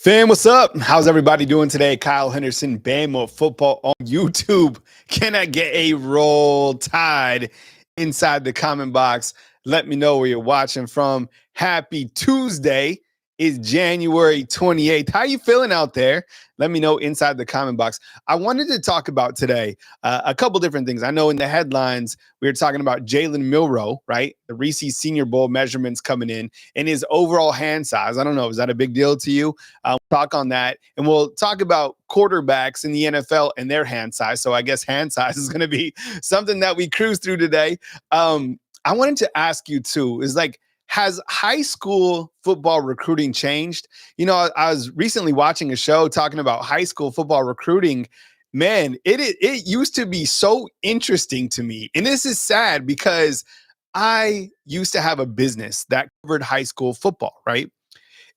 Fam, what's up? How's everybody doing today? Kyle Henderson, Bama football on YouTube. Can I get a roll tide inside the comment box? Let me know where you're watching from. Happy Tuesday. It's January 28th. How you feeling out there? Let me know inside the comment box. I wanted to talk about today a couple different things. I know in the headlines, we were talking about Jalen Milroe, right? The Reese Senior Bowl measurements coming in and his overall hand size. I don't know. Is that a big deal to you? We'll talk on that. And we'll talk about quarterbacks in the NFL and their hand size. So I guess hand size is going to be something that we cruise through today. I wanted to ask you too, has high school football recruiting changed? You know, I was recently watching a show talking about high school football recruiting. Man, it used to be so interesting to me. And this is sad because I used to have a business that covered high school football, right?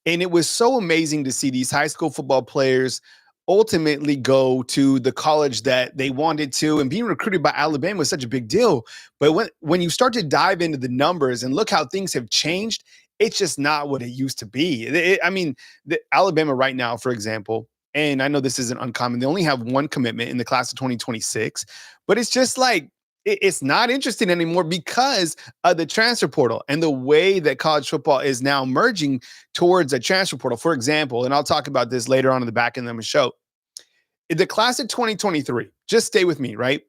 And it was so amazing to see these high school football players ultimately go to the college that they wanted to, and being recruited by Alabama was such a big deal. But when you start to dive into the numbers and look how things have changed, it's just not what it used to be. The Alabama right now, for example, and I know this isn't uncommon, they only have one commitment in the class of 2026, but it's just like, it's not interesting anymore because of the transfer portal and the way that college football is now merging towards a transfer portal. For example, and I'll talk about this later on in the back end of the show, the class of 2023, just stay with me, right?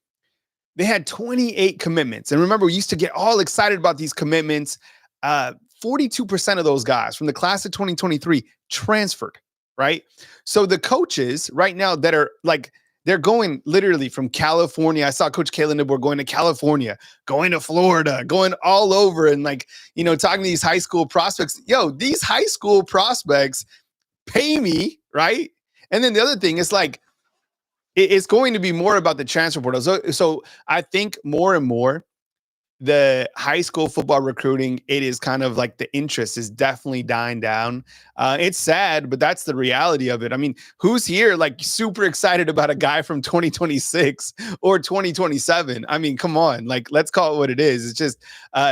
They had 28 commitments. And remember, we used to get all excited about these commitments. 42% of those guys from the class of 2023 transferred, right? So the coaches right now that are like, they're going literally from California. I saw Coach Kalen Nibor going to California, going to Florida, going all over and talking to these high school prospects. Yo, these high school prospects pay me, right? And then the other thing is it's going to be more about the transfer portal. So I think more and more the high school football recruiting, it is kind of like the interest is definitely dying down. It's sad, but that's the reality of it. I mean, who's here super excited about a guy from 2026 or 2027? I mean, come on, let's call it what it is. It's just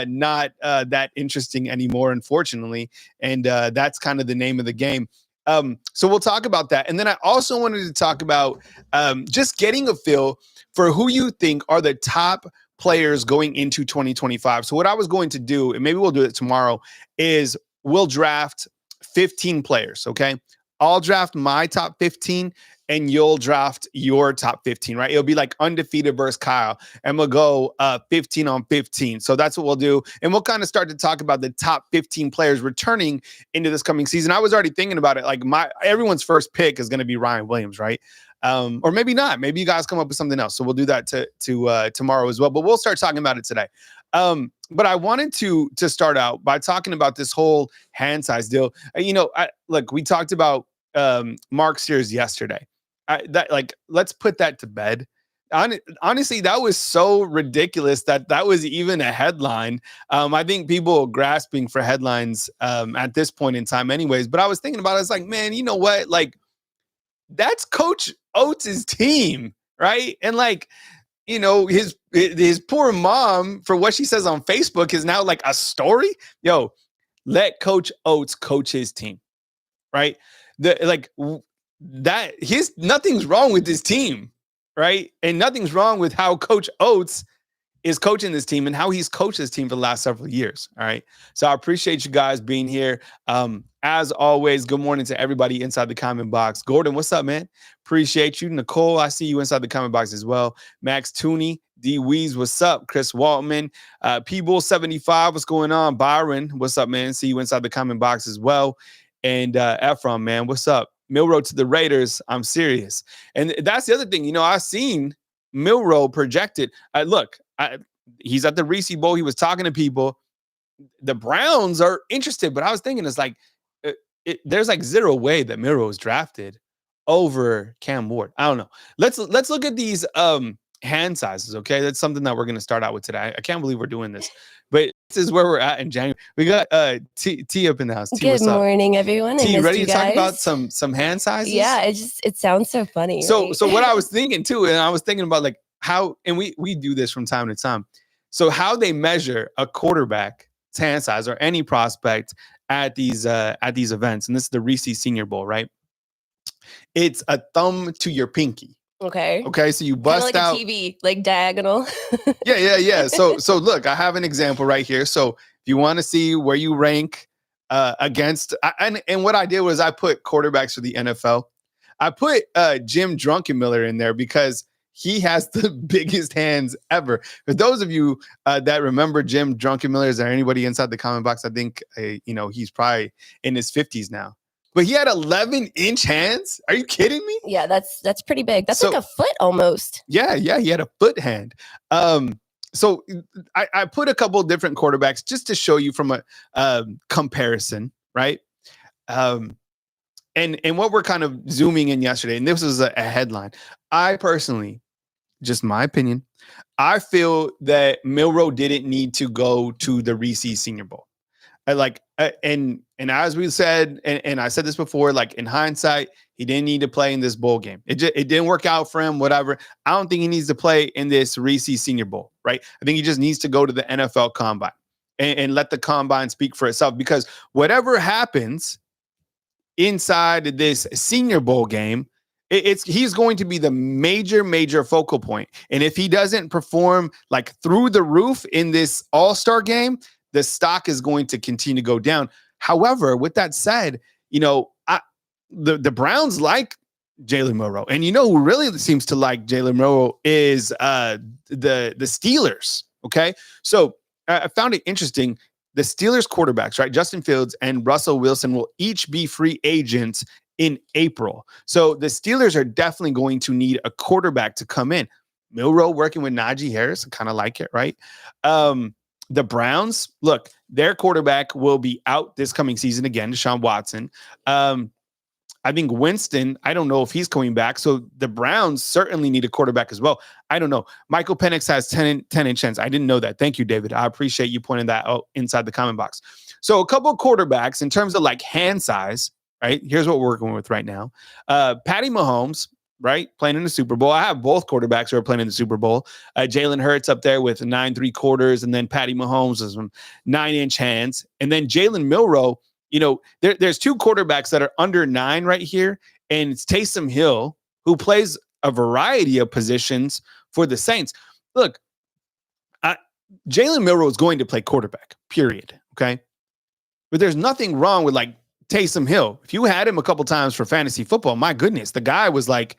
not that interesting anymore, unfortunately. And that's kind of the name of the game. So we'll talk about that. And then I also wanted to talk about just getting a feel for who you think are the top players going into 2025. So what I was going to do, and maybe we'll do it tomorrow, is we'll draft 15 players, okay? I'll draft my top 15 and you'll draft your top 15, right? It'll be like undefeated versus Kyle, and we'll go 15 on 15. So that's what we'll do. And we'll kind of start to talk about the top 15 players returning into this coming season. I was already thinking about it. Everyone's first pick is going to be Ryan Williams, right? Or maybe not. Maybe you guys come up with something else. So we'll do that to tomorrow as well. But we'll start talking about it today. But I wanted to start out by talking about this whole hand size deal. We talked about Mark Sears yesterday. Let's put that to bed. Honestly, that was so ridiculous that was even a headline. I think people are grasping for headlines at this point in time anyways. But I was thinking about it. It's like, man, you know what? That's Coach Oates' team, right? And his poor mom, for what she says on Facebook, is now like a story. Yo, let Coach Oates coach his team, right? Nothing's wrong with this team, right? And nothing's wrong with how Coach Oates is coaching this team and how he's coached this team for the last several years. All right. So I appreciate you guys being here. As always, good morning to everybody inside the comment box. Gordon, what's up, man? Appreciate you. Nicole, I see you inside the comment box as well. Max Tooney, D Weeze, what's up? Chris Waltman, P-Bull 75, what's going on? Byron, what's up, man? See you inside the comment box as well. And Ephraim, man, what's up? Milroe to the Raiders. I'm serious. And that's the other thing. I've seen Milroe projected. He's at the Reese Bowl. He was talking to people. The Browns are interested, but I was thinking there's zero way that Milroe was drafted over Cam Ward. I don't know. Let's look at these hand sizes. Okay, that's something that we're going to start out with today. I can't believe we're doing this, but this is where we're at in January. We got T up in the house. T, good morning, everyone. T, ready to talk about some hand sizes? Yeah, it sounds so funny. So right? So what I was thinking too, and I was thinking about how, and we do this from time to time. So how they measure a quarterback's hand size or any prospect at these events, and this is the Reese Senior Bowl, right? It's a thumb to your pinky. Okay. Okay, so you Kind of bust like out. a TV, like diagonal. Yeah. So look, I have an example right here. So if you want to see where you rank against, and what I did was I put quarterbacks for the NFL. I put Jim Druckenmiller in there because he has the biggest hands ever. For those of you that remember Jim Druckenmiller, is there anybody inside the comment box? I think he's probably in his 50s now. But he had 11-inch hands. Are you kidding me? Yeah, that's pretty big. That's like a foot almost. Yeah, he had a foot hand. So I put a couple of different quarterbacks just to show you from a comparison, right? And what we're kind of zooming in yesterday, and this was a headline. I personally, just my opinion, I feel that Milroe didn't need to go to the Reese Senior Bowl. And as we said, and I said this before, like in hindsight, he didn't need to play in this bowl game. It didn't work out for him, whatever. I don't think he needs to play in this Reese Senior Bowl, right? I think he just needs to go to the NFL Combine and let the Combine speak for itself, because whatever happens inside this Senior Bowl game, he's going to be the major focal point. And if he doesn't perform like through the roof in this All-Star game, the stock is going to continue to go down. However, with that said, the Browns like Jalen Milroe, and who really seems to like Jalen Milroe is the Steelers. Okay, so I found it interesting. The Steelers quarterbacks, right, Justin Fields and Russell Wilson, will each be free agents in April. So the Steelers are definitely going to need a quarterback to come in. Milroe working with Najee Harris, I kind of like it, right? The Browns, look, their quarterback will be out this coming season again, Deshaun Watson. I think Winston, I don't know if he's coming back. So the Browns certainly need a quarterback as well. I don't know. Michael Penix has 10-inch hands. I didn't know that. Thank you, David. I appreciate you pointing that out inside the comment box. So a couple of quarterbacks in terms of like hand size, right? Here's what we're working with right now. Patty Mahomes, right? Playing in the Super Bowl. I have both quarterbacks who are playing in the Super Bowl. Jalen Hurts up there with 9 3/4, and then Patty Mahomes is 9-inch hands. And then Jalen Milroe, there's two quarterbacks that are under 9 right here. And it's Taysom Hill, who plays a variety of positions for the Saints. Look, Jalen Milroe is going to play quarterback, period. Okay. But there's nothing wrong with like Taysom Hill. If you had him a couple times for fantasy football, my goodness, the guy was like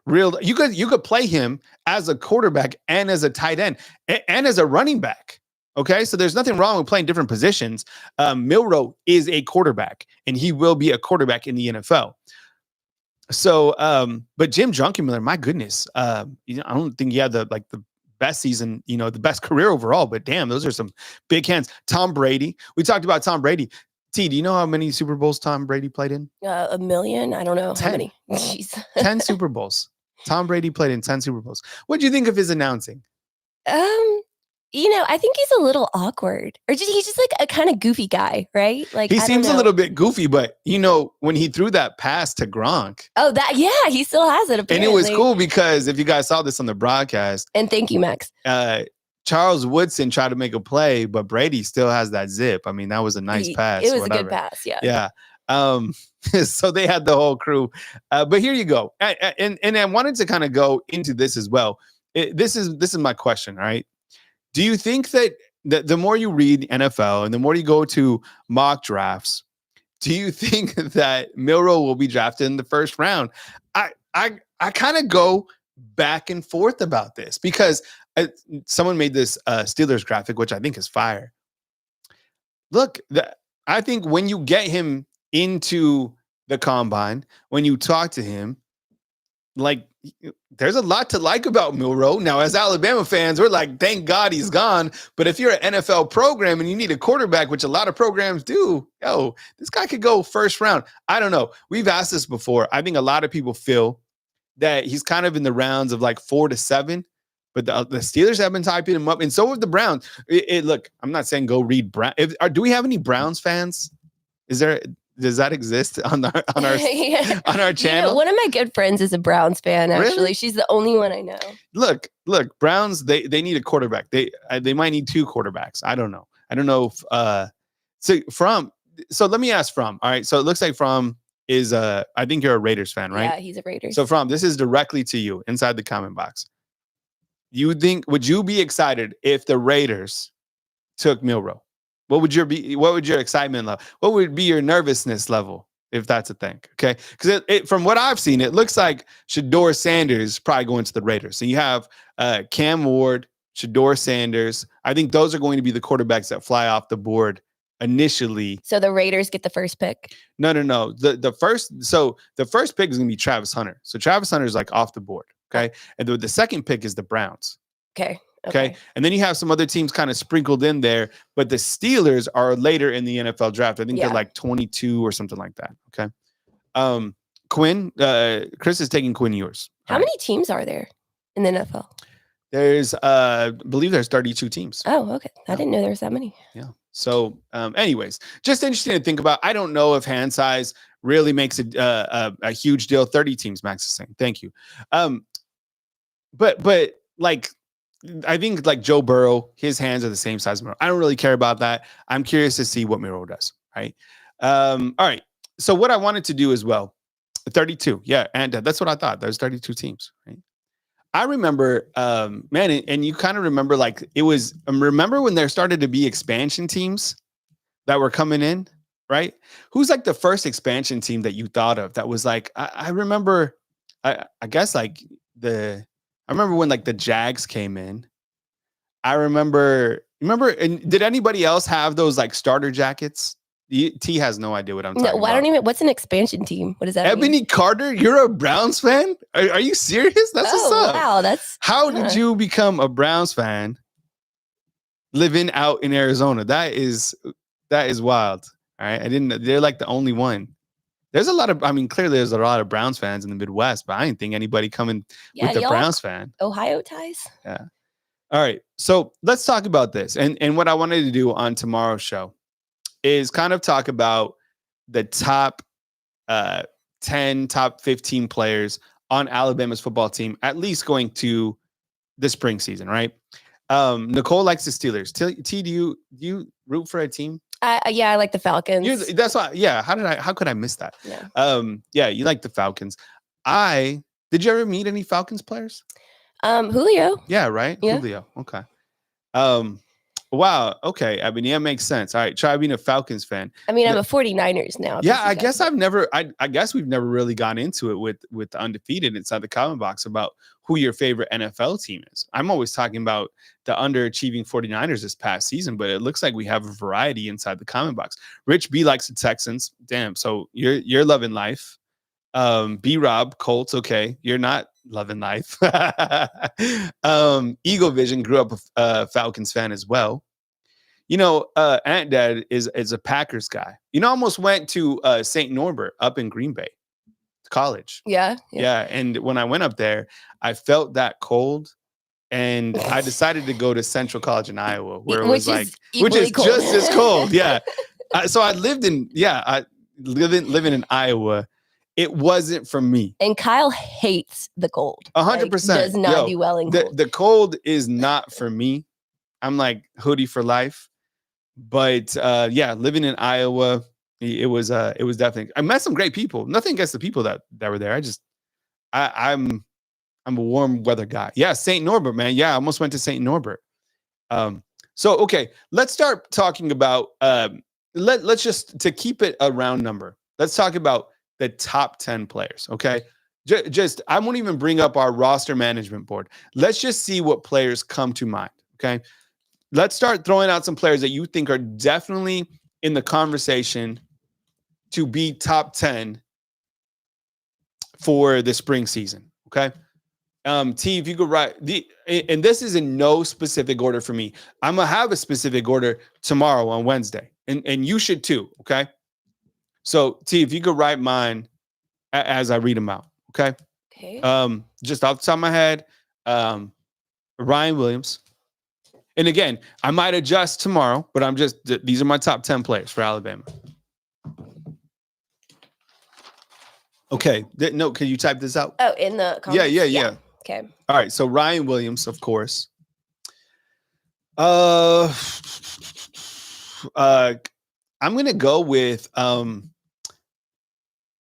real. You could play him as a quarterback and as a tight end and as a running back. Okay, so there's nothing wrong with playing different positions. Milroe is a quarterback, and he will be a quarterback in the NFL. So, but Jim Druckenmiller, my goodness, I don't think he had the best season, the best career overall. But damn, those are some big hands. Tom Brady. We talked about Tom Brady. T, do you know how many Super Bowls Tom Brady played in? 1 million. I don't know 10. how many. Jeez. 10 Super Bowls. Tom Brady played in 10 Super Bowls. What do you think of his announcing? I think he's a little awkward, or he's just like a kind of goofy guy, right? Like he seems a little bit goofy, but when he threw that pass to Gronk. Oh, he still has it. Apparently. And it was cool because if you guys saw this on the broadcast, and thank you, Max. Charles Woodson tried to make a play, but Brady still has that zip. I mean, that was a nice pass. It was a good pass, yeah. Yeah. So they had the whole crew. But here you go. And I wanted to kind of go into this as well. This is my question, all right? Do you think that the more you read NFL and the more you go to mock drafts, do you think that Milroe will be drafted in the first round? I kind of go back and forth about this because someone made this Steelers graphic, which I think is fire. Look, I think when you get him into the combine, when you talk to him, like, there's a lot to like about Milroe. Now, as Alabama fans, we're like, thank God he's gone. But if you're an NFL program and you need a quarterback, which a lot of programs do, this guy could go first round. I don't know. We've asked this before. I think a lot of people feel that he's kind of in the rounds of like 4 to 7. But the Steelers have been typing him up, and so have the Browns. Look, I'm not saying go read Brown. Do we have any Browns fans? Does that exist on our yeah. on our channel? One of my good friends is a Browns fan. Actually, really? She's the only one I know. Look, Browns. They need a quarterback. They might need 2 quarterbacks. I don't know. I don't know if so let me ask From. All right, so it looks like From is I think you're a Raiders fan, right? Yeah, he's a Raiders. So Fromm, this is directly to you inside the comment box. Would you be excited if the Raiders took Milroe? What would your excitement level? What would be your nervousness level if that's a thing? Okay. Because from what I've seen, it looks like Shedeur Sanders probably going to the Raiders. So you have Cam Ward, Shedeur Sanders. I think those are going to be the quarterbacks that fly off the board initially. So the Raiders get the first pick. No. The first pick is going to be Travis Hunter. So Travis Hunter is like off the board. Okay. And the second pick is the Browns. Okay. And then you have some other teams kind of sprinkled in there, but the Steelers are later in the NFL draft. I think they're like 22 or something like that. Okay. Quinn, Chris is taking Quinn Ewers. How many teams are there in the NFL? There's, I believe there's 32 teams. Oh, okay. I didn't know there was that many. Yeah. So, anyways, just interesting to think about. I don't know if hand size really makes a huge deal. 30 teams, Max is saying. Thank you. But like, I think like Joe Burrow, his hands are the same size as Miro. I don't really care about that. I'm curious to see what Miro does. Right. All right. So what I wanted to do as well, 32. Yeah. And that's what I thought. There's 32 teams. Right. I remember, man, and you kind of remember like it was, remember when there started to be expansion teams that were coming in, right? Who's like the first expansion team that you thought of that was like, I remember, I guess like I remember when like the Jags came in. I remember, and did anybody else have those like starter jackets? T has no idea what I'm talking about. I don't even. What's an expansion team? What does that mean? Ebony Carter, you're a Browns fan? Are you serious? That's what's up. Wow, how did you become a Browns fan living out in Arizona? That is wild. All right. They're like the only one. There's a lot of, clearly there's a lot of Browns fans in the Midwest, but I didn't think anybody coming with the Browns fan. Ohio ties? Yeah. All right. So let's talk about this. And what I wanted to do on tomorrow's show is kind of talk about the top 10, top 15 players on Alabama's football team, at least going to the spring season, right? Nicole likes the Steelers. T, do you root for a team? Yeah, I like the Falcons. That's why. Yeah. How could I miss that? Yeah. Yeah, you like the Falcons. Did you ever meet any Falcons players? Julio. Yeah, right. Yeah. Julio. Okay. Wow. Okay. I mean, yeah, makes sense. All right. Try being a Falcons fan. I'm a 49ers now. Yeah, I guess I guess we've never really gone into it with the undefeated inside the comment box about who your favorite NFL team is. I'm always talking about the underachieving 49ers this past season, but it looks like we have a variety inside the comment box. Rich B likes the Texans. Damn. So you're loving life. B Rob Colts. Okay. You're not loving life. Eagle Vision grew up a Falcons fan as well. Aunt Dad is a Packers guy. Almost went to St. Norbert up in Green Bay College. Yeah. And when I went up there, I felt that cold. And I decided to go to Central College in Iowa, where it was which is cold. Just as cold. Yeah. So I lived living in Iowa. It wasn't for me. And Kyle hates the cold. 100%. Does not do well in cold. The cold is not for me. I'm like hoodie for life. But yeah, living in Iowa, it was definitely. I met some great people. Nothing against the people that were there. I'm a warm weather guy. Yeah, St. Norbert, man. Yeah, I almost went to St. Norbert. So okay, let's start talking about. Let's just to keep it a round number. Let's talk about the top 10 players. Okay, just I won't even bring up our roster management board. Let's just see what players come to mind. Okay. Let's start throwing out some players that you think are definitely in the conversation to be top 10 for the spring season. Okay. T, if you could write and this is in no specific order for me. I'm going to have a specific order tomorrow on Wednesday and you should too. Okay. So T, if you could write mine as I read them out. Okay. Okay. Just off the top of my head, Ryan Williams. And again, I might adjust tomorrow, but these are my top 10 players for Alabama. Okay. No, can you type this out? Oh, in the comments? Yeah. Okay. All right. So Ryan Williams, of course. I'm going to go with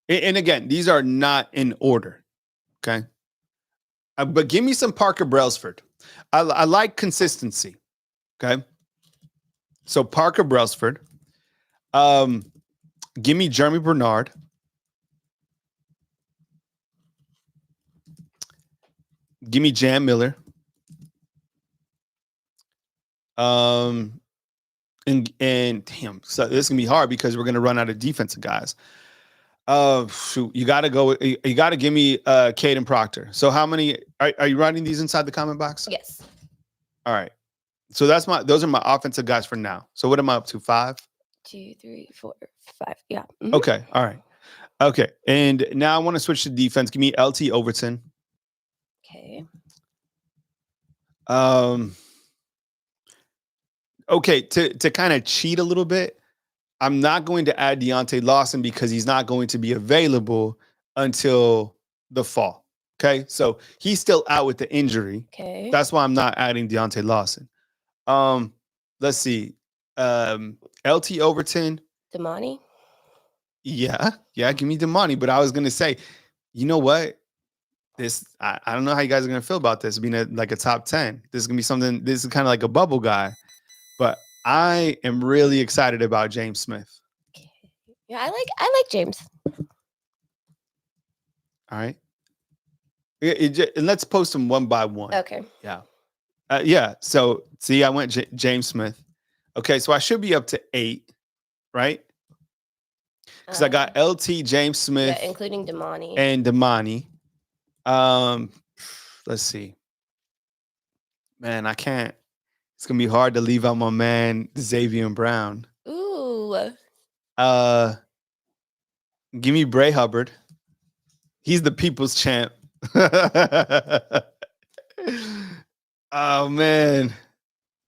And again, these are not in order. Okay. But give me some Parker Brailsford. I like consistency. Okay. So Parker Brailsford. Give me Jeremy Bernard. Give me Jam Miller. And damn, so this is gonna be hard because we're gonna run out of defensive guys. Shoot, you gotta go. You gotta give me Caden Proctor. So how many are you writing these inside the comment box? Yes. All right. So those are my offensive guys for now. So what am I up to? 5? 2, 3, 4, 5. Yeah. Okay. All right. Okay. And now I want to switch to defense. Give me LT Overton. Okay. Okay. To kind of cheat a little bit, I'm not going to add Deontay Lawson because he's not going to be available until the fall. Okay. So he's still out with the injury. Okay. That's why I'm not adding Deontay Lawson. Let's see. LT Overton. Damani. Yeah. Give me Damani. But I was gonna say, you know what? I don't know how you guys are gonna feel about this being like a top 10. This is gonna be something. This is kind of like a bubble guy, but I am really excited about James Smith. Okay. Yeah, I like James. All right. And let's post them one by one. Okay. Yeah. Yeah. So see, I went James Smith. Okay, so I should be up to 8, right? Because I got LT, James Smith, yeah, including Damani and Damani. Let's see. Man, I can't. It's gonna be hard to leave out my man Xavier Brown. Ooh. Give me Bray Hubbard. He's the people's champ. Oh man.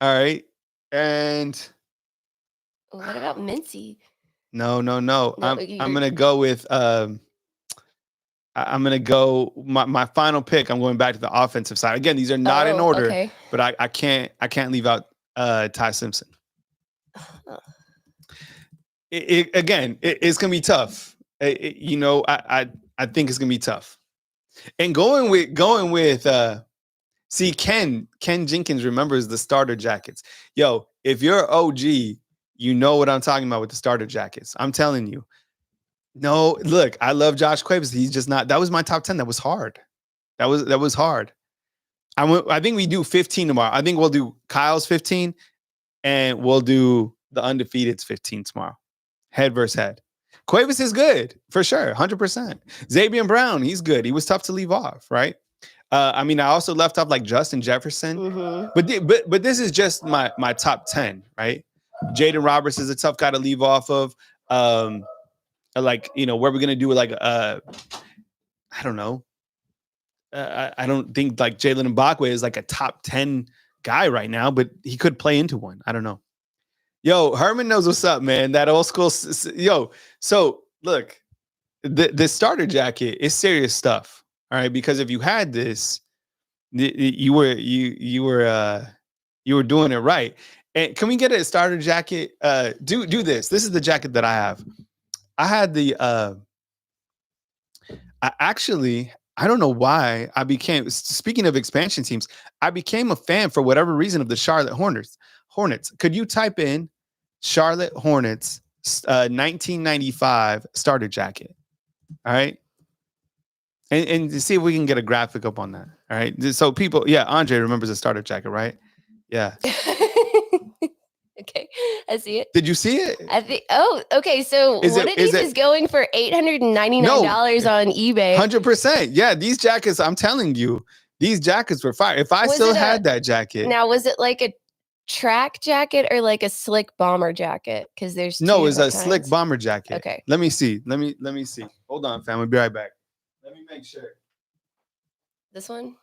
All right. And what about Mincy? No. I'm gonna go with I'm gonna go my final pick. I'm going back to the offensive side. Again, these are not in order, okay. but I can't leave out Ty Simpson. It's gonna be tough. I think it's gonna be tough. And going with see Ken Jenkins remembers the starter jackets. Yo, if you're OG, you know what I'm talking about with the starter jackets. I'm telling you. No, look, I love Josh Cuevas. He's just not. That was my top 10. That was hard. That was hard. I think we do 15 tomorrow. I think we'll do Kyle's 15, and we'll do the undefeated's 15 tomorrow. Head versus head. Cuevas is good for sure, 100%. Xavier Brown, he's good. He was tough to leave off, right? I also left off like Justin Jefferson, but this is just my top 10, right? Jaden Roberts is a tough guy to leave off of. Where we're gonna do like I don't know. I don't think like Jalen Mbakwe is like a top 10 guy right now, but he could play into one. I don't know. Yo, Herman knows what's up, man. That old school. Yo, so look, the starter jacket is serious stuff. All right, because if you had this, you were doing it right. And can we get a starter jacket? Do this. This is the jacket that I have. I had the I don't know why I became, speaking of expansion teams, I became a fan for whatever reason of the Charlotte Hornets. Could you type in Charlotte Hornets 1995 starter jacket? All right. And to see if we can get a graphic up on that. All right. So people, yeah, Andre remembers the starter jacket, right? Yeah. Okay, I see it. Did you see it? I think. Oh, okay. So one of these is going for $899 on eBay. 100%. Yeah, these jackets. I'm telling you, these jackets were fire. If I still had that jacket. Now, was it like a track jacket or like a slick bomber jacket? Because there's no, it's a slick bomber jacket. Okay. Let me see. Let me see. Hold on, fam. I'll be right back. Let me make sure. This one?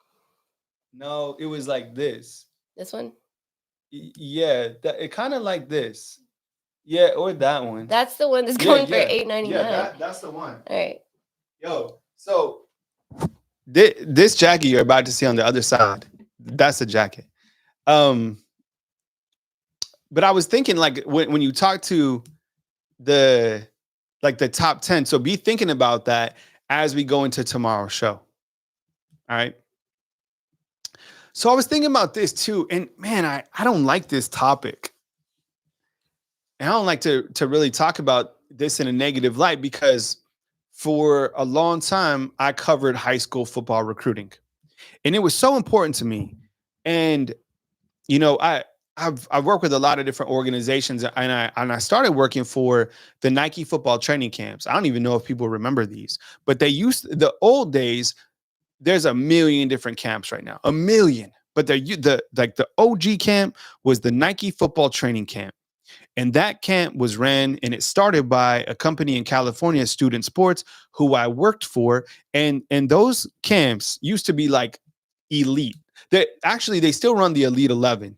No, it was like this. This one? Yeah, it kind of like this. Yeah, or that one. That's the one that's going for $899. Yeah, that's the one. All right. Yo, so this jacket you're about to see on the other side, that's the jacket. But I was thinking, like, when you talk to the like the top 10. So be thinking about that as we go into tomorrow's show. All right. So I was thinking about this too. And man, I don't like this topic. And I don't like to really talk about this in a negative light because for a long time, I covered high school football recruiting. And it was so important to me. And, you know, I've worked with a lot of different organizations, and I started working for the Nike football training camps. I don't even know if people remember these, but they used the old days. There's a million different camps right now, a million. But the OG camp was the Nike football training camp. And that camp was ran and it started by a company in California, Student Sports, who I worked for. And those camps used to be like elite. They still run the Elite 11.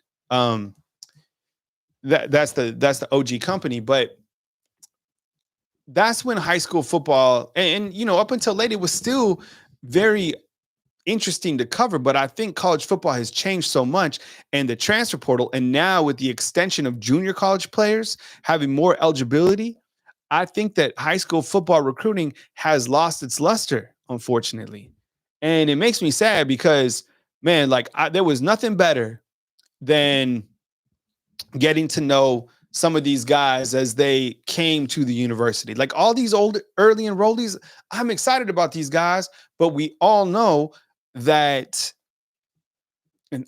That's the OG company, but that's when high school football and you know, up until late, it was still very interesting to cover, but I think college football has changed so much, and the transfer portal, and now with the extension of junior college players having more eligibility, I think that high school football recruiting has lost its luster, unfortunately. And it makes me sad because, man, like there was nothing better than getting to know some of these guys as they came to the university. Like all these old early enrollees, I'm excited about these guys, but we all know that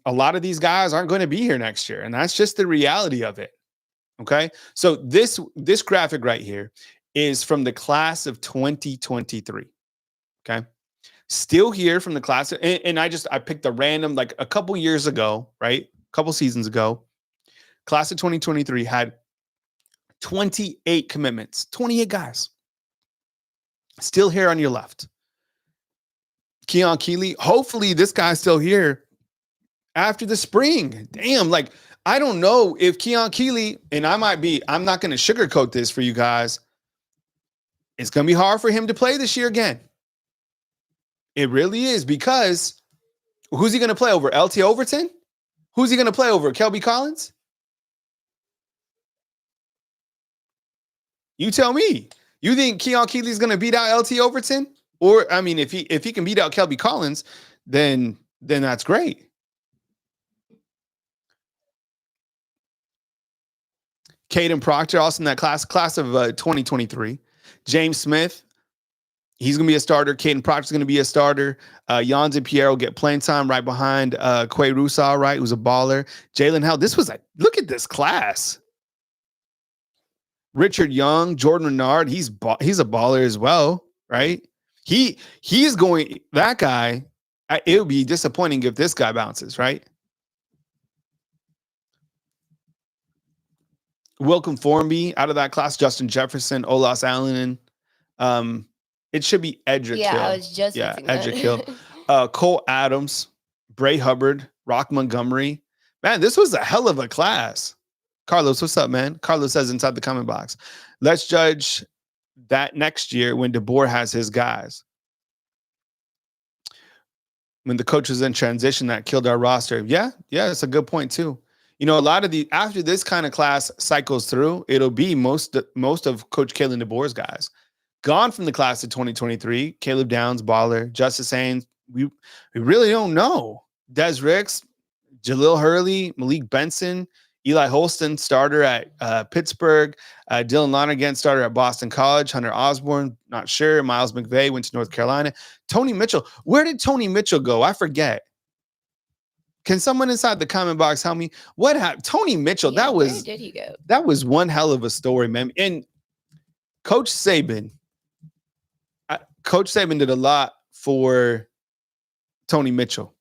a lot of these guys aren't going to be here next year. And that's just the reality of it. Okay. So this graphic right here is from the class of 2023. Okay. Still here from the class. And I picked a random, like a couple years ago, right? A couple seasons ago, class of 2023 had 28 commitments, 28 guys. Still here on your left. Keon Keeley, hopefully this guy's still here after the spring. Damn, like, I don't know if Keon Keeley, and I'm not going to sugarcoat this for you guys. It's going to be hard for him to play this year again. It really is, because who's he going to play over? LT Overton? Who's he going to play over? Kelby Collins? You tell me. You think Keon Keeley's going to beat out LT Overton? Or, I mean, if he can beat out Kelby Collins, then that's great. Caden Proctor, also in that class of 2023. James Smith, he's going to be a starter. Caden Proctor's going to be a starter. Jans and Pierre will get playing time right behind Quay Rusau, right, who's a baller. Jalen Hell, look at this class. Richard Young, Jordan Renard, he's a baller as well, right? He's going, that guy, it would be disappointing if this guy bounces, right? Welcome Formby out of that class, Justin Jefferson, Olas Allen. It should be Edric Hill. I was just Edric Hill. Cole Adams, Bray Hubbard, Rock Montgomery. Man, this was a hell of a class. Carlos, what's up, man? Carlos says inside the comment box. Let's judge that next year when DeBoer has his guys. When the coach was in transition, that killed our roster. Yeah, it's a good point too. You know, a lot of after this kind of class cycles through, it'll be most of Coach Kalen DeBoer's guys. Gone from the class of 2023, Caleb Downs, baller, Justice Haynes. We really don't know. Des Ricks, Jalil Hurley, Malik Benson, Eli Holston, starter at Pittsburgh. Dylan Lonergan, starter at Boston College. Hunter Osborne, not sure. Miles McVay went to North Carolina. Tony Mitchell. Where did Tony Mitchell go? I forget. Can someone inside the comment box tell me what happened? Tony Mitchell, where did he go? That was one hell of a story, man. And Coach Saban did a lot for Tony Mitchell.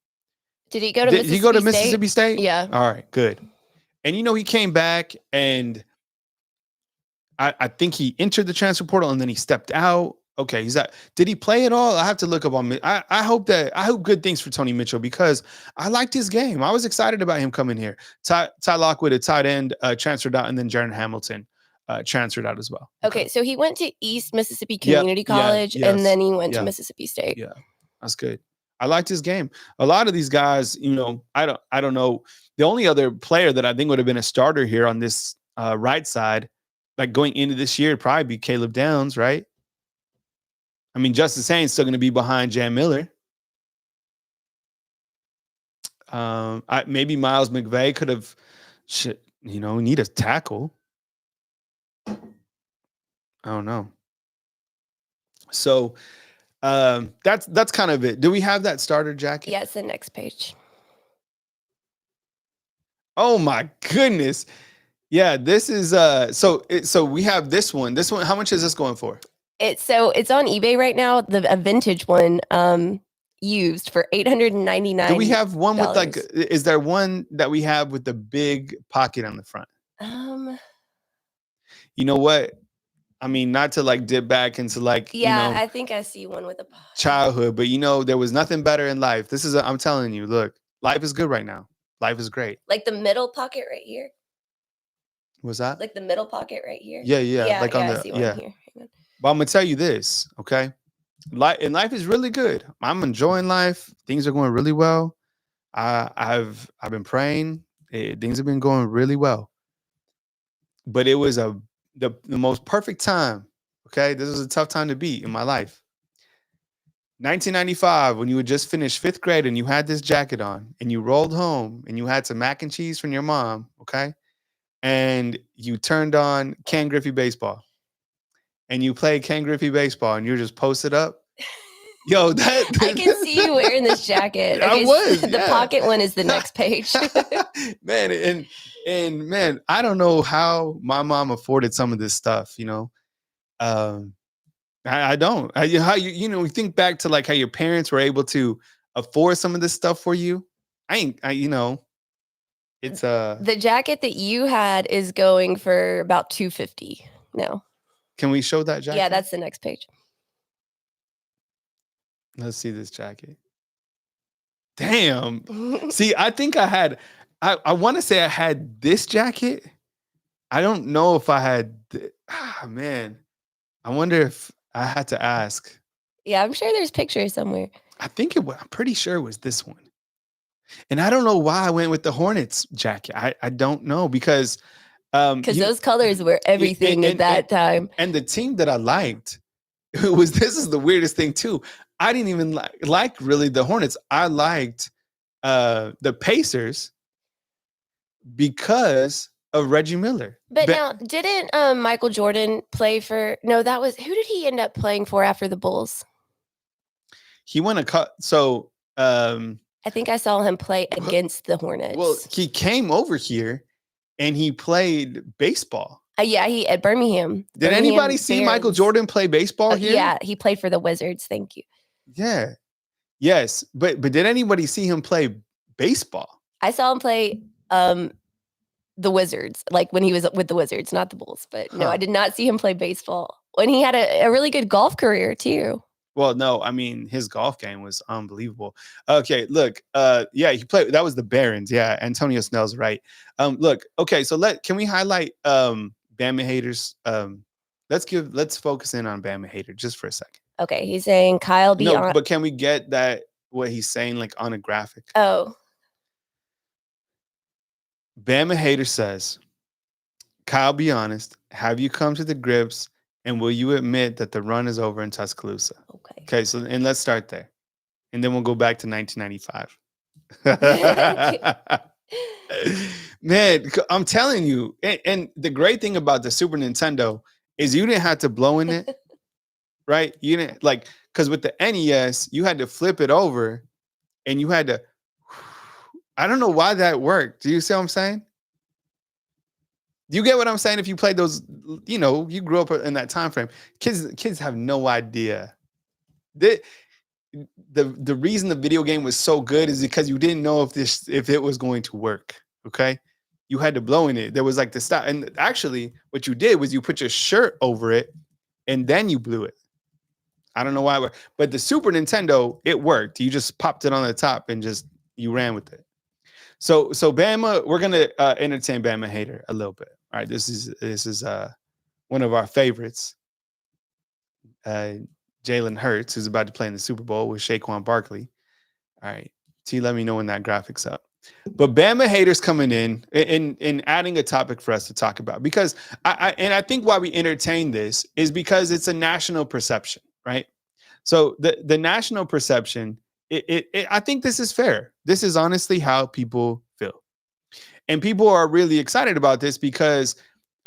Did he go to Mississippi State? Yeah. All right, good. And, you know, he came back and I think he entered the transfer portal and then he stepped out. Okay, did he play at all? I have to look up on. I hope good things for Tony Mitchell because I liked his game. I was excited about him coming here. Ty Lockwood, a tight end, transferred out, and then Jaron Hamilton transferred out as well. Okay, so he went to East Mississippi Community College, and then he went to Mississippi State. Yeah, that's good. I liked his game. A lot of these guys, you know, I don't know. The only other player that I think would have been a starter here on this right side, like going into this year, it'd probably be Caleb Downs, right? I mean, Justice Haynes still going to be behind Jan Miller. Maybe Miles McVay could have, need a tackle. I don't know. So that's kind of it. Do we have that starter jacket? Yeah, it's the next page. Oh my goodness. Yeah, this is so we have this one. This one, how much is this going for? It's on eBay right now, a vintage one, used for $899. Do we have one with like, is there one that we have with the big pocket on the front? You know what? I mean, not to like dip back into like, I think I see one with a pocket. Childhood, but there was nothing better in life. This is, I'm telling you, look, life is good right now. Life is great. Like the middle pocket right here. Was that? Like the middle pocket right here. Yeah. Like on the, I see one here. Hang on. But I'm gonna tell you this, okay? Life is really good. I'm enjoying life. Things are going really well. I've been praying. Things have been going really well. But it was the most perfect time. Okay, this was a tough time to be in my life. 1995, when you had just finished 5th grade and you had this jacket on and you rolled home and you had some mac and cheese from your mom, okay? And you turned on Ken Griffey Baseball and you played Ken Griffey Baseball and you're just posted up. Yo, I can see you wearing this jacket. Okay, I was. The pocket one is the next page. Man, and man, I don't know how my mom afforded some of this stuff, I don't. How you think back to like how your parents were able to afford some of this stuff for you. It's the jacket that you had is going for about $250 now. Can we show that jacket? Yeah, that's the next page. Let's see this jacket. Damn. See, I think I want to say I had this jacket. I don't know if I had. Man, I wonder if I had to ask. Yeah, I'm sure there's pictures somewhere. I think it was. I'm pretty sure it was this one. And I don't know why I went with the Hornets jacket. I don't know because those colors were everything at that time. And the team that I liked this is the weirdest thing too. I didn't even like really the Hornets. I liked the Pacers because of Reggie Miller. But now, didn't Michael Jordan play for? No, that was who did he end up playing for after the Bulls? He won a cut. So I think I saw him play against the Hornets. Well, he came over here and he played baseball. Yeah, he at Birmingham. Did anybody see Michael Jordan play baseball here? Yeah, he played for the Wizards. Thank you. Yeah. Yes, but did anybody see him play baseball? I saw him play the Wizards, like when he was with the Wizards, not the Bulls. But no, I did not see him play baseball. When he had a really good golf career too. Well, no, I mean his golf game was unbelievable. Okay, look, yeah, he played. That was the Barons. Yeah, Antonio Snell's right. Look, okay, so can we highlight Bama haters? Let's focus in on Bama hater just for a second. Okay, he's saying Kyle be No, but can we get that what he's saying like on a graphic? Oh. Bama hater says, Kyle, be honest. Have you come to the grips and will you admit that the run is over in Tuscaloosa? Okay, so and let's start there. And then we'll go back to 1995. Man, I'm telling you. And the great thing about the Super Nintendo is you didn't have to blow in it. Right? You didn't because with the NES, you had to flip it over and you had to. I don't know why that worked. Do you see what I'm saying? Do you get what I'm saying? If you played those, you grew up in that time frame. Kids have no idea. The reason the video game was so good is because you didn't know if it was going to work. Okay, you had to blow in it. There was like the stop, and actually, what you did was you put your shirt over it, and then you blew it. I don't know why, but the Super Nintendo, it worked. You just popped it on the top and just you ran with it. So Bama, we're gonna entertain Bama hater a little bit. All right, this is one of our favorites, Jalen Hurts, who's about to play in the Super Bowl with Saquon Barkley. All right, T, let me know when that graphic's up. But Bama haters coming in and adding a topic for us to talk about, because I think why we entertain this is because it's a national perception, right? So the national perception, I think this is fair. This is honestly how people feel. And people are really excited about this because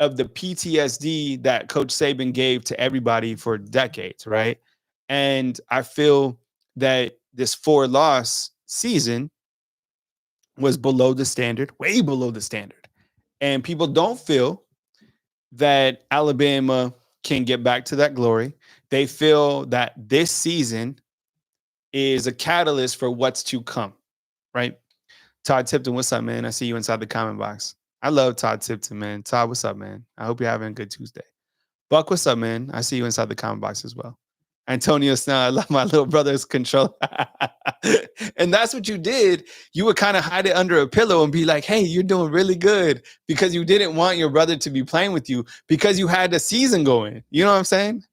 of the PTSD that Coach Saban gave to everybody for decades, right? And I feel that this 4-loss season was below the standard, way below the standard. And people don't feel that Alabama can get back to that glory. They feel that this season is a catalyst for what's to come, right? Todd Tipton, what's up, man? I see you inside the comment box. I love Todd Tipton, man. Todd, what's up, man? I hope you're having a good Tuesday. Buck, what's up, man? I see you inside the comment box as well. Antonio Snell, I love my little brother's control. And that's what you did. You would kind of hide it under a pillow and be like, hey, you're doing really good, because you didn't want your brother to be playing with you because you had a season going. You know what I'm saying?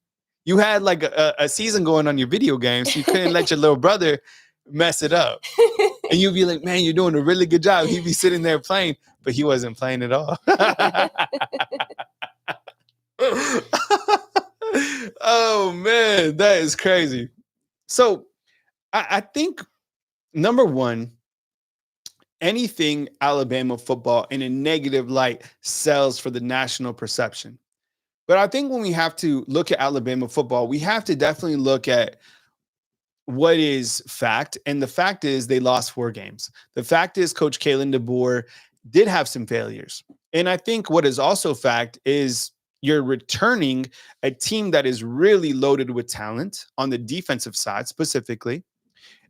You had like a season going on your video game, so you couldn't let your little brother mess it up. And you'd be like, man, you're doing a really good job. He'd be sitting there playing, but he wasn't playing at all. Oh, man, that is crazy. So I think, number one, anything Alabama football in a negative light sells for the national perception. But I think when we have to look at Alabama football, we have to definitely look at what is fact. And the fact is they lost 4 games. The fact is Coach Kalen DeBoer did have some failures. And I think what is also fact is you're returning a team that is really loaded with talent on the defensive side specifically,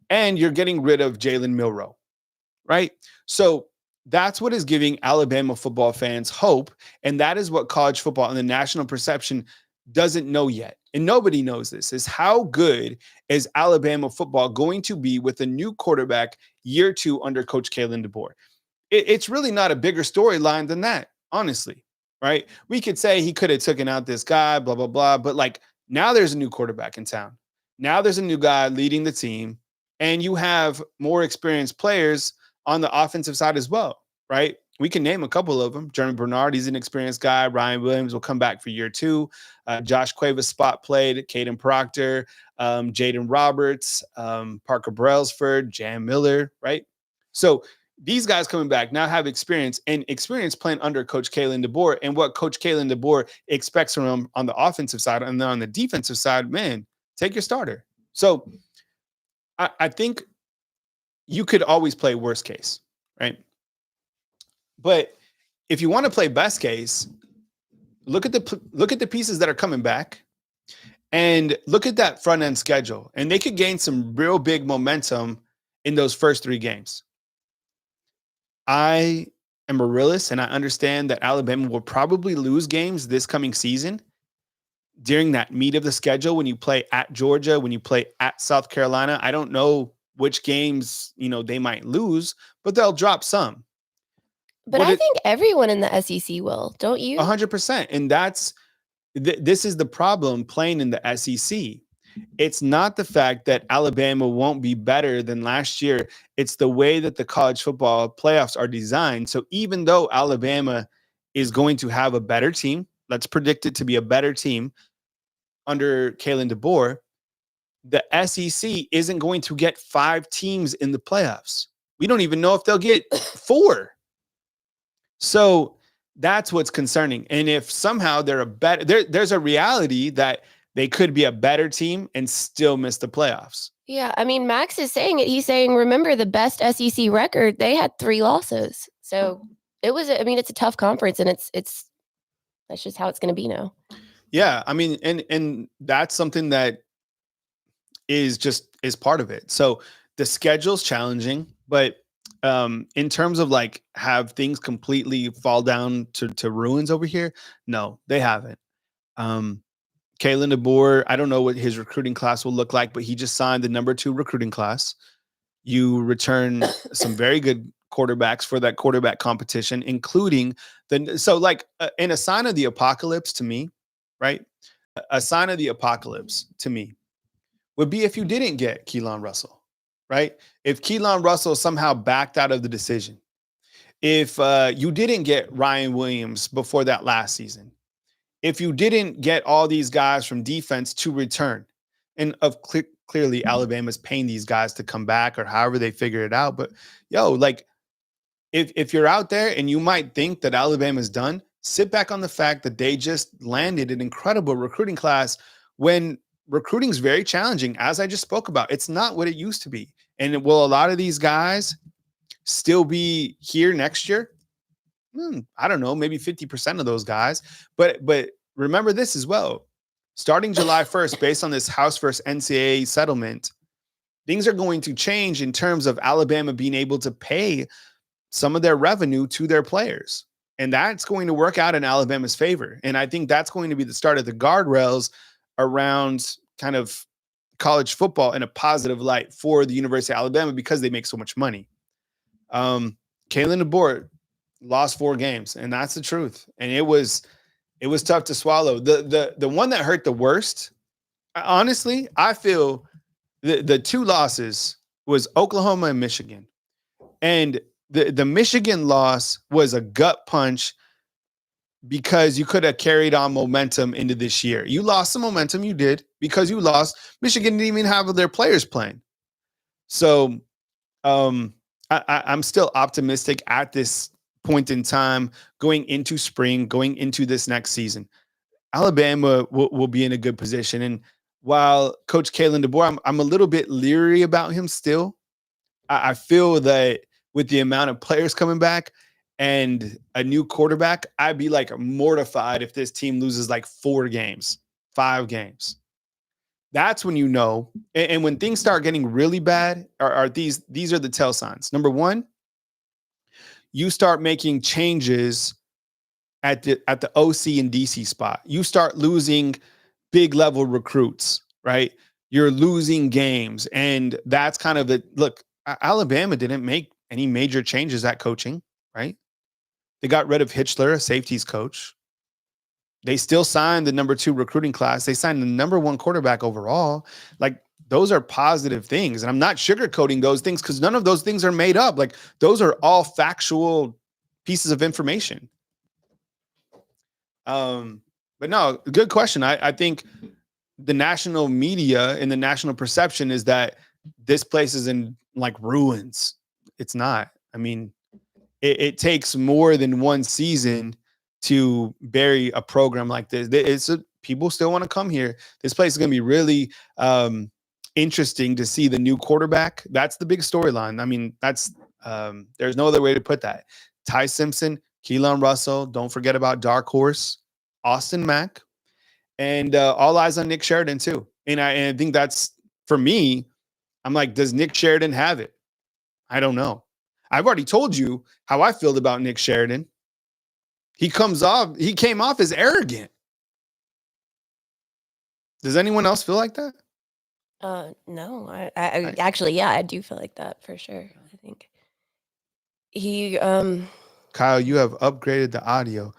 and you're getting rid of Jalen Milroe, right? So that's what is giving Alabama football fans hope. And that is what college football and the national perception doesn't know yet. And nobody knows this, is how good is Alabama football going to be with a new quarterback year 2 under Coach Kalen DeBoer? It's really not a bigger storyline than that, honestly, right? We could say he could have taken out this guy, blah, blah, blah. But like, now there's a new quarterback in town. Now there's a new guy leading the team, and you have more experienced players on the offensive side as well, right? We can name a couple of them. Jeremy Bernard, he's an experienced guy. Ryan Williams will come back for year 2. Josh Cuevas spot played. Caden Proctor, Jaden Roberts, Parker Brailsford, Jan Miller, right? So these guys coming back now have experience playing under Coach Kalen DeBoer, and what Coach Kalen DeBoer expects from them on the offensive side. And then on the defensive side, man, take your starter. So I think you could always play worst case, right? But if you want to play best case, look at the pieces that are coming back, and look at that front end schedule, and they could gain some real big momentum in those first 3 games. I am a realist, and I understand that Alabama will probably lose games this coming season during that meat of the schedule, when you play at Georgia, when you play at South Carolina. I don't know which games, they might lose, but they'll drop some. But I think everyone in the SEC will, don't you? 100%. And that's this is the problem playing in the SEC. It's not the fact that Alabama won't be better than last year. It's the way that the college football playoffs are designed. So even though Alabama is going to have a better team, let's predict it to be a better team under Kalen DeBoer, the SEC isn't going to get 5 teams in the playoffs. We don't even know if they'll get 4. So that's what's concerning. And if somehow they're there's a reality that they could be a better team and still miss the playoffs. Yeah, I mean, Max is saying it. He's saying, remember the best SEC record, they had 3 losses. So it's a tough conference, and it's that's just how it's going to be now. Yeah, I mean, and that's something that is part of it. So the schedule's challenging, but in terms of like have things completely fall down to ruins over here, no, they haven't. Kalen DeBoer, I don't know what his recruiting class will look like, but he just signed the number 2 recruiting class. You return some very good quarterbacks for that quarterback competition, including in a sign of the apocalypse to me, right? A sign of the apocalypse to me would be if you didn't get Keelan Russell, right? If Keelan Russell somehow backed out of the decision, if you didn't get Ryan Williams before that last season, if you didn't get all these guys from defense to return, and clearly Alabama's paying these guys to come back or however they figure it out. But like if you're out there and you might think that Alabama's done, sit back on the fact that they just landed an incredible recruiting class when recruiting is very challenging, as I just spoke about. It's not what it used to be. And will a lot of these guys still be here next year? I don't know, maybe 50% of those guys. But remember this as well. Starting July 1st, based on this House versus NCAA settlement, things are going to change in terms of Alabama being able to pay some of their revenue to their players. And that's going to work out in Alabama's favor. And I think that's going to be the start of the guardrails around kind of college football in a positive light for the University of Alabama because they make so much money. Kalen DeBoer lost 4 games, and that's the truth. And it was tough to swallow. The one that hurt the worst, honestly, I feel the 2 losses was Oklahoma and Michigan. And the Michigan loss was a gut punch because you could have carried on momentum into this year. You lost some momentum, you did, because you lost. Michigan didn't even have their players playing. So I'm still optimistic at this point in time, going into spring, going into this next season. Alabama will be in a good position. And while Coach Kalen DeBoer, I'm a little bit leery about him still. I feel that with the amount of players coming back and a new quarterback, I'd be like mortified if this team loses like 4 games, 5 games. That's when you know. And when things start getting really bad, are these are the tell signs. Number 1, you start making changes at the OC and DC spot. You start losing big level recruits, right? You're losing games. And that's kind of the look. Alabama didn't make any major changes at coaching, right? They got rid of Hitchler, a safeties coach. They still signed the number 2 recruiting class. They signed the number 1 quarterback overall. Like, those are positive things. And I'm not sugarcoating those things because none of those things are made up. Like, those are all factual pieces of information. But no, good question. I think the national media and the national perception is that this place is in like ruins. It's not. I mean, it takes more than 1 season to bury a program like this. People still want to come here. This place is going to be really interesting to see the new quarterback. That's the big storyline. I mean, that's there's no other way to put that. Ty Simpson, Keelan Russell. Don't forget about Dark Horse, Austin Mack, and all eyes on Nick Sheridan too. And I think that's, for me, I'm like, does Nick Sheridan have it? I don't know. I've already told you how I feel about Nick Sheridan. He came off as arrogant. Does anyone else feel like that? No, I actually, yeah, I do feel like that for sure. I think he, Kyle, you have upgraded the audio.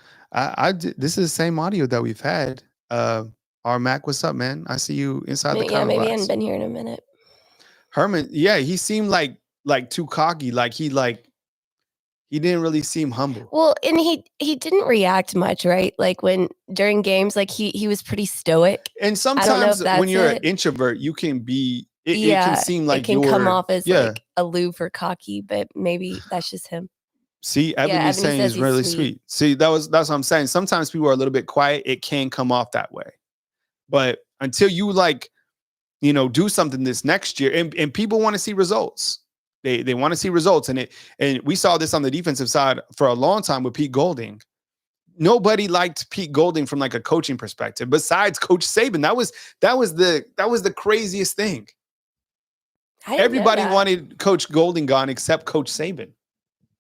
This is the same audio that we've had. Our Mac, what's up, man? I see you inside the comment maybe box. I hadn't been here in a minute. Herman, yeah, he seemed like too cocky, like he didn't really seem humble. Well, and he didn't react much, right? Like when during games, like he was pretty stoic. And sometimes when you're an introvert, you can be. It can seem like it can come off as like aloof or cocky, but maybe that's just him. See, Ebony's saying is really sweet. See, that's what I'm saying. Sometimes people are a little bit quiet. It can come off that way, but until you do something this next year, and people want to see results. They want to see results, and we saw this on the defensive side for a long time with Pete Golding. Nobody liked Pete Golding from like a coaching perspective, besides Coach Saban. That was the craziest thing. Everybody wanted Coach Golding gone except Coach Saban.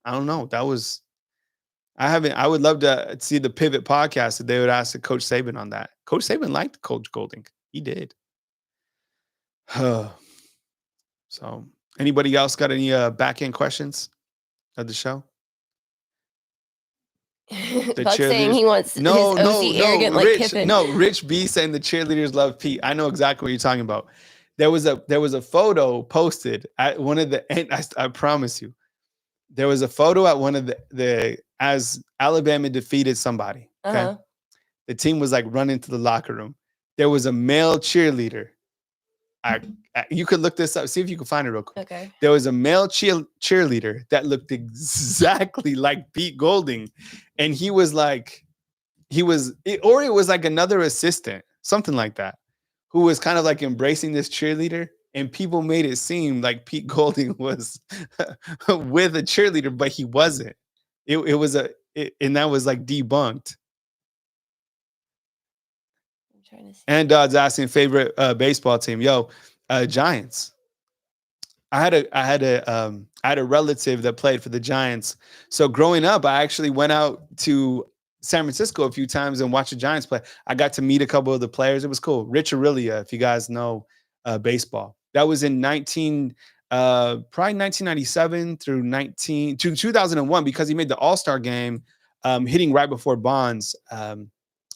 I don't know. I would love to see the Pivot podcast that they would ask Coach Saban on that. Coach Saban liked Coach Golding. He did. So anybody else got any back end questions of the show? Buck saying he wants his OC arrogant like Rich, Kiffin. No, Rich B saying the cheerleaders love Pete. I know exactly what you're talking about. there was a photo posted at one of the, and I promise you, there was a photo at one of the as Alabama defeated somebody. Okay. The team was like running to the locker room. There was a male cheerleader. You could look this up, see if you can find it real quick. Okay. There was a male cheerleader that looked exactly like Pete Golding. And he was like, it was like another assistant, something like that, who was kind of like embracing this cheerleader. And people made it seem like Pete Golding was with a cheerleader, but he wasn't. And that was like debunked. And Dodd's asking favorite baseball team. Yo, Giants. I had a relative that played for the Giants. So growing up, I actually went out to San Francisco a few times and watched the Giants play. I got to meet a couple of the players. It was cool. Rich Aurelia, if you guys know baseball. That was in probably 1997 through 2001, because he made the All-Star game, hitting right before Bonds.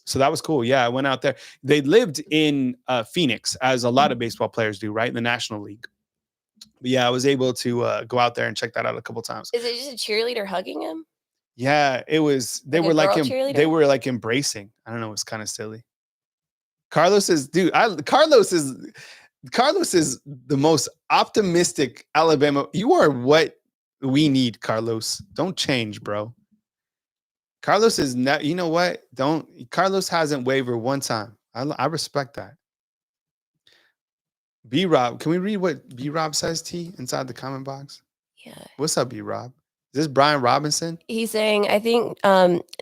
So that was cool. Yeah, I went out there. They lived in Phoenix, as a lot of baseball players do, right, in the National League. But yeah, I was able to go out there and check that out a couple times. Is it just a cheerleader hugging him? Yeah, it was. They were like embracing. I don't know. It was kind of silly. Carlos is the most optimistic Alabama. You are what we need, Carlos. Don't change, bro. Carlos is not, you know what? Carlos hasn't wavered one time. I respect that. B-Rob, can we read what B-Rob says, T, inside the comment box? Yeah. What's up, B-Rob? Is this Brian Robinson? He's saying, I think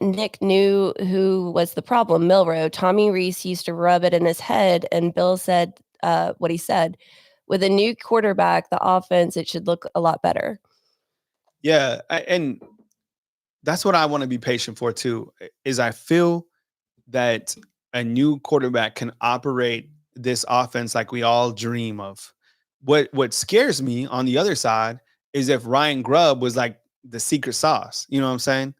Nick knew who was the problem, Milroe. Tommy Reese used to rub it in his head, and Bill said what he said. With a new quarterback, the offense, it should look a lot better. Yeah, and that's what I want to be patient for too, is I feel that a new quarterback can operate this offense like we all dream of. What scares me on the other side is if Ryan Grubb was like the secret sauce. You know what I'm saying?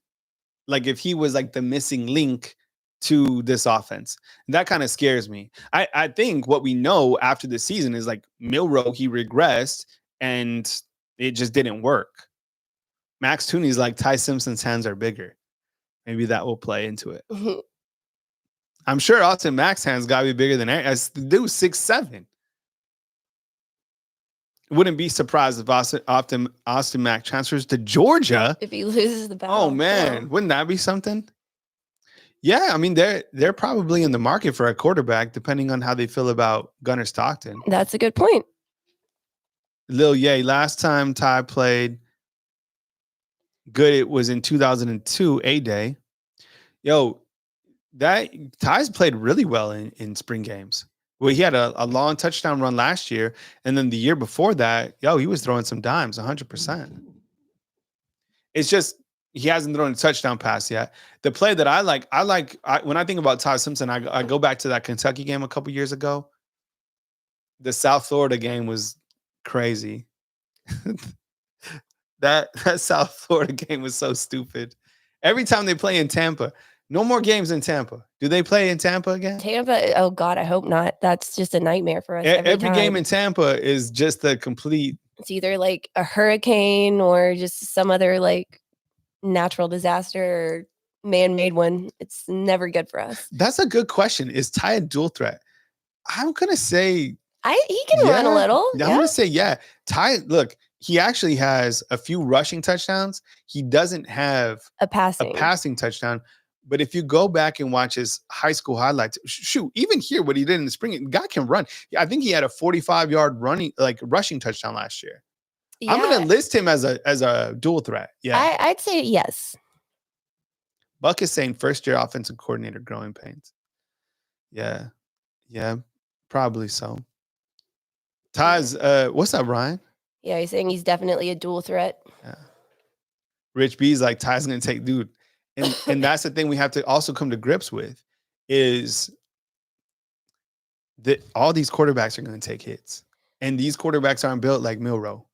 Like if he was like the missing link to this offense. That kind of scares me. I think what we know after the season is like Milroe, he regressed and it just didn't work. Max Tooney's like Ty Simpson's hands are bigger. Maybe that will play into it. I'm sure Austin Mack's hands got to be bigger than as the dude 6'7". Wouldn't be surprised if Austin Mack transfers to Georgia. If he loses the battle. Oh man, wouldn't that be something? Yeah, I mean they're probably in the market for a quarterback, depending on how they feel about Gunnar Stockton. That's a good point. Lil Ye, last time Ty played good, it was in 2002 A-Day. Yo, that Ty's played really well in spring games. Well, he had a long touchdown run last year, and then the year before that, he was throwing some dimes, 100%. It's just he hasn't thrown a touchdown pass yet. The play that I like when I think about Ty Simpson, I go back to that Kentucky game a couple years ago. The South Florida game was crazy. That South Florida game was so stupid. Every time they play in Tampa, no more games in Tampa. Do they play in Tampa again? Tampa, oh God, I hope not. That's just a nightmare for us. Every game in Tampa is just a complete. It's either like a hurricane or just some other like natural disaster or man-made one. It's never good for us. That's a good question. Is Ty a dual threat? I'm gonna say he can run a little. I'm gonna say yeah. Ty, look, he actually has a few rushing touchdowns. He doesn't have a passing touchdown. But if you go back and watch his high school highlights, shoot, even here, what he did in the spring, the guy can run. I think he had a 45-yard rushing touchdown last year. Yeah. I'm going to list him as a dual threat. Yeah, I'd say yes. Buck is saying first-year offensive coordinator growing pains. Yeah, probably so. Ty's, what's up, Ryan? Yeah, he's saying he's definitely a dual threat. Yeah. Rich B's like, Ty's going to take, dude. And that's the thing we have to also come to grips with is that all these quarterbacks are going to take hits. And these quarterbacks aren't built like Milroe.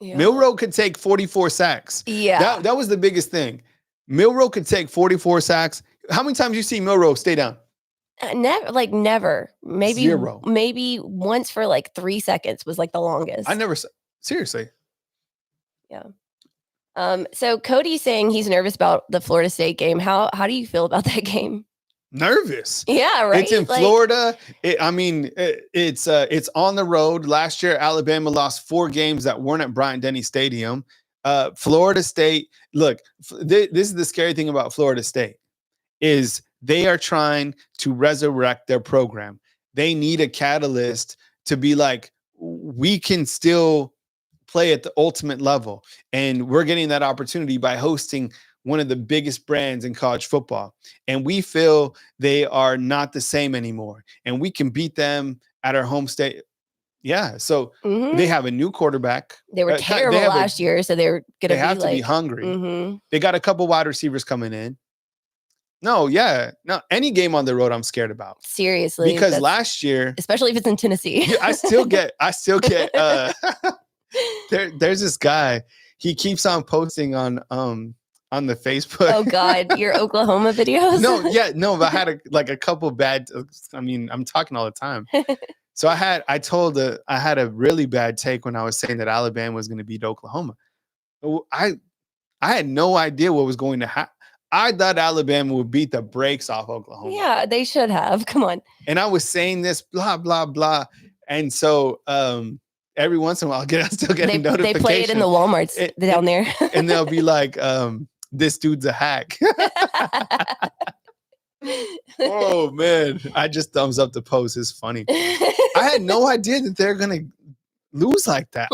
Yeah. Milroe could take 44 sacks. Yeah. That was the biggest thing. Milroe could take 44 sacks. How many times you see Milroe stay down? Never. Zero. Maybe once for like 3 seconds was like the longest. I never seriously. Yeah. So Cody's saying he's nervous about the Florida State game. How do you feel about that game? Nervous. Yeah, right. It's in Florida. It's on the road. Last year, Alabama lost 4 games that weren't at Bryant-Denny Stadium. Florida State. Look, this is the scary thing about Florida State is they are trying to resurrect their program. They need a catalyst to be like, we can still play at the ultimate level, and we're getting that opportunity by hosting one of the biggest brands in college football. And we feel they are not the same anymore. And we can beat them at our home state. Yeah. So they have a new quarterback. They were terrible last year. So they're going to have to be hungry. They got a couple wide receivers coming in. No, any game on the road I'm scared about. Seriously. Because last year, especially if it's in Tennessee. I still get there's this guy. He keeps on posting on the Facebook. Oh God, your Oklahoma videos? No, but I had a couple bad. I mean, I'm talking all the time. So I had a really bad take when I was saying that Alabama was going to beat Oklahoma. I had no idea what was going to happen. I thought Alabama would beat the brakes off Oklahoma. Yeah, they should have. Come on. And I was saying this, blah, blah, blah. And so every once in a while, I'm still getting notifications. They play it in the Walmarts down there. And they'll be like, this dude's a hack. Oh, man. I just thumbs up the post. It's funny. I had no idea that they're going to lose like that.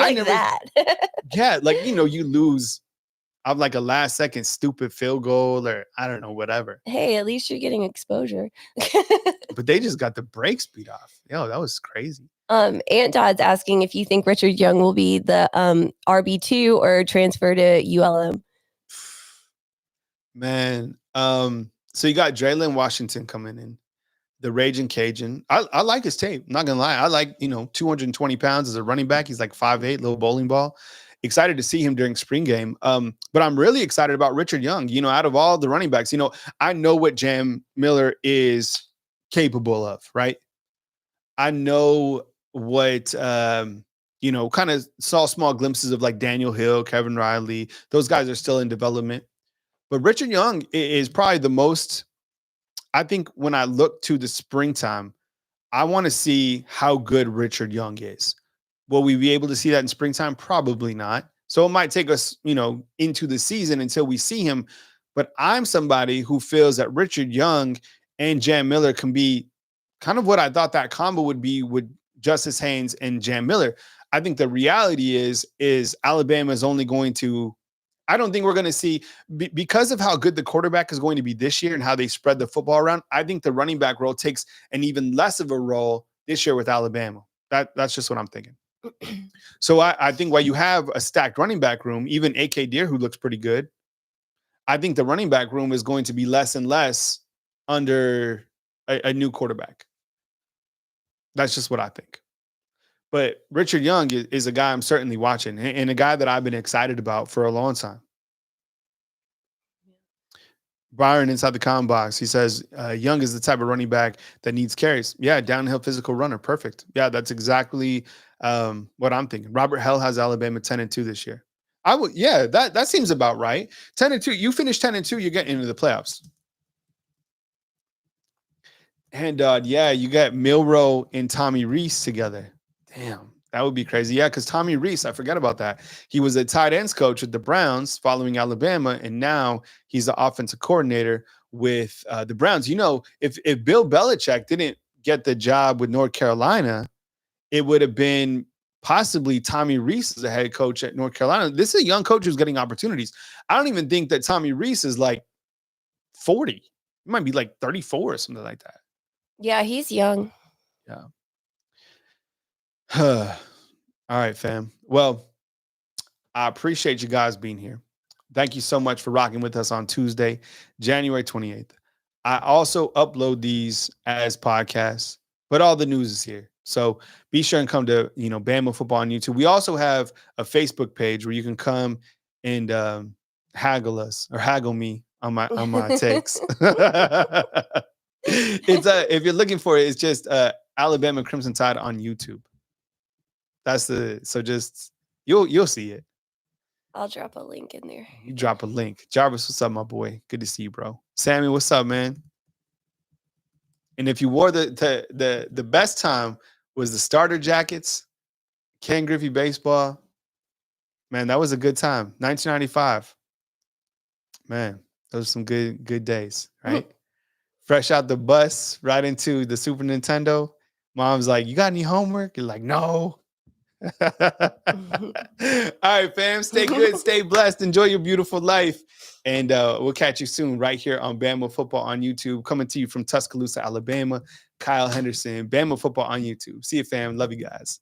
Yeah, you lose. I'm like a last second stupid field goal or I don't know, whatever. Hey, at least you're getting exposure. But they just got the brakes beat off. Yo, that was crazy. Aunt Todd's asking if you think Richard Young will be the RB2 or transfer to ULM. Man, so you got Jalen Washington coming in, the Raging Cajun. I like his tape. I'm not gonna lie. I like 220 pounds as a running back. He's like 5'8", little bowling ball. Excited to see him during spring game. But I'm really excited about Richard Young. Out of all the running backs, I know what Jam Miller is capable of, right? I know what, kind of saw small glimpses of like Daniel Hill, Kevin Riley. Those guys are still in development. But Richard Young is probably the most, I think when I look to the springtime, I want to see how good Richard Young is. Will we be able to see that in springtime? Probably not. So it might take us, into the season until we see him. But I'm somebody who feels that Richard Young and Jam Miller can be kind of what I thought that combo would be with Justice Haynes and Jam Miller. I think the reality is Alabama is only going to, I don't think we're going to see, because of how good the quarterback is going to be this year and how they spread the football around, I think the running back role takes an even less of a role this year with Alabama. That's just what I'm thinking. So I think while you have a stacked running back room, even AK Deer, who looks pretty good, I think the running back room is going to be less and less under a new quarterback. That's just what I think. But Richard Young is a guy I'm certainly watching and a guy that I've been excited about for a long time. Byron inside the comment box, he says, Young is the type of running back that needs carries. Yeah, downhill physical runner. Perfect. Yeah, that's exactly what I'm thinking. Robert Hell has Alabama 10-2 this year. That seems about right. 10-2. You finish 10-2, you're getting into the playoffs. And you got Milroe and Tommy Rees together. Damn, that would be crazy. Yeah, because Tommy Rees, I forgot about that. He was a tight ends coach at the Browns following Alabama, and now he's the offensive coordinator with the Browns. If Bill Belichick didn't get the job with North Carolina, it would have been possibly Tommy Rees as the head coach at North Carolina. This is a young coach who's getting opportunities. I don't even think that Tommy Rees is like 40. He might be like 34 or something like that. Yeah, he's young. Yeah. All right, fam. Well, I appreciate you guys being here. Thank you so much for rocking with us on Tuesday, January 28th. I also upload these as podcasts, but all the news is here. So be sure and come to, Bama Football on YouTube. We also have a Facebook page where you can come and haggle me on my takes. It's if you're looking for it, it's just Alabama Crimson Tide on YouTube. That's just you'll see it. I'll drop a link in there. You drop a link. Jarvis, what's up, my boy? Good to see you, bro. Sammy, what's up, man? And if you wore the best time was the starter jackets, Ken Griffey baseball. Man, that was a good time. 1995. Man, those are some good days, right? Fresh out the bus, right into the Super Nintendo. Mom's like, "You got any homework?" You're like, "No." All right, fam. Stay good, stay blessed, enjoy your beautiful life. And we'll catch you soon right here on Bama Football on YouTube. Coming to you from Tuscaloosa, Alabama. Kyle Henderson, Bama Football on YouTube. See you, fam. Love you guys.